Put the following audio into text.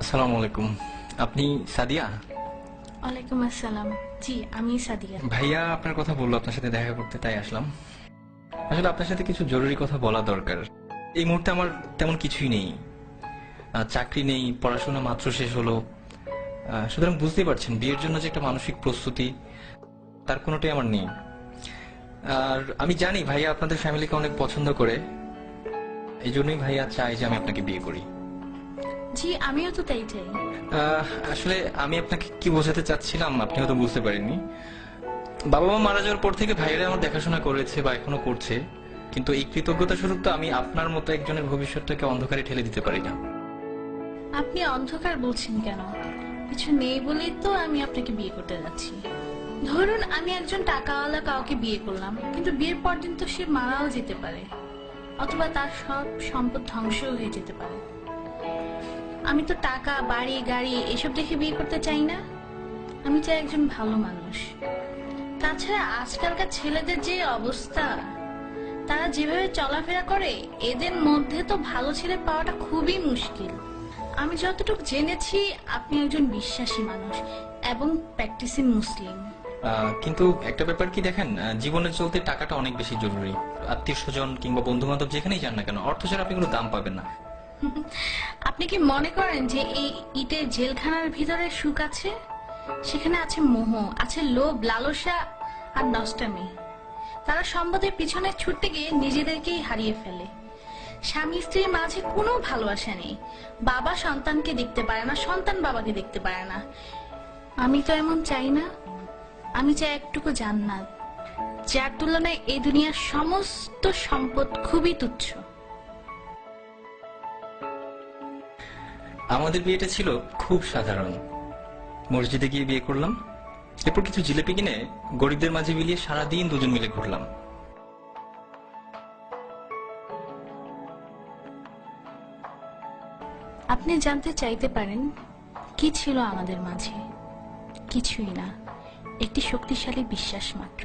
আসসালামু আলাইকুম। আপনি সাদিয়া? ওয়ালাইকুম আসসালাম। জি, আমি সাদিয়া। ভাইয়া আপনার কথা বললো আপনার সাথে দেখা করতে, তাই আসলাম। আসলে আপনার সাথে কিছু জরুরি কথা বলা দরকার। এই মুহূর্তে আমার তেমন কিছুই নেই, চাকরি নেই, পড়াশোনা মাত্র শেষ হলো। সুতরাং বুঝতেই পারছেন বিয়ের জন্য যে একটা মানসিক প্রস্তুতি, তার কোনোটাই আমার নেই। আর আমি জানি ভাইয়া আপনাদের ফ্যামিলিকে অনেক পছন্দ করে, এই জন্যই ভাইয়া চাই যে আমি আপনাকে বিয়ে করি। জি, আমিও তো তাই চাই। আসলে আমি আপনাকে কি বোঝাতে চাচ্ছিলাম আপনি হয়তো বুঝতে পারেননি। বাবা মা মারা যাওয়ার পর থেকে ভাইয়েরা আমার দেখাশোনা করেছে বা এখনো করছে, কিন্তু এই কৃতজ্ঞতা স্বরূপ তো আমি আপনার মতো একজনের ভবিষ্যৎটাকে অন্ধকারে ঠেলে দিতে পারি না। আপনি অন্ধকার বলছেন কেন? কিছু নেই বলেই তো আমি আপনাকে বিয়ে করতে যাচ্ছি। ধরুন আমি একজন টাকাওয়ালা কাউকে বিয়ে করলাম, কিন্তু বিয়ের পর দিন তো সে মারাও যেতে পারে, অথবা তার সব সম্পদ ধ্বংস হয়ে যেতে পারে। আমি তো টাকা, বাড়ি, গাড়ি এসব দেখে বিয়ে করতে চাই না। আমি চাই একজন ভালো মানুষ। তাছাড়া আজকালকার ছেলেদের যে অবস্থা, তারা যেভাবে চলাফেরা করে, এদের মধ্যে তো ভালো ছেলে পাওয়াটা খুবই মুশকিল। আমি যতটুকু জেনেছি আপনি একজন বিশ্বাসী মানুষ এবং প্র্যাকটিসিং মুসলিম। কিন্তু একটা ব্যাপার কি দেখেন, জীবনে চলতে টাকাটা অনেক বেশি জরুরি। আত্মীয় স্বজন কিংবা বন্ধু বান্ধব যেখানেই যান না কেন, অর্থ ছাড়া আপনি কোনো দাম পাবেন না। আপনি কি মনে করেন যে এই ইটের জেলখানার ভিতরে সুখ আছে? সেখানে আছে মোহ, আছে লোভ, লালসা আর নষ্টামি। তারা সম্পদের পিছনে ছুটতে গিয়ে নিজেদেরকেই হারিয়ে ফেলে। স্বামী স্ত্রীর মাঝে কোনো ভালোবাসা নেই। বাবা সন্তানকে দেখতে পারে না, সন্তান বাবাকে দেখতে পারে না। আমি তো এমন চাই না। আমি চাই একটুকু জান্নাত, যার তুলনায় এই দুনিয়ার সমস্ত সম্পদ খুবই তুচ্ছ। আমাদের বিয়েটা ছিল খুব সাধারণ। মসজিদে গিয়ে বিয়ে করলাম, এরপর কিছু জিলেপি কিনে গরিবদের মাঝে বিলিয়ে সারাদিন দুজন মিলে ঘুরলাম। আপনি জানতে চাইতে পারেন কি ছিল আমাদের মাঝে? কিছুই না, একটি শক্তিশালী বিশ্বাস মাত্র।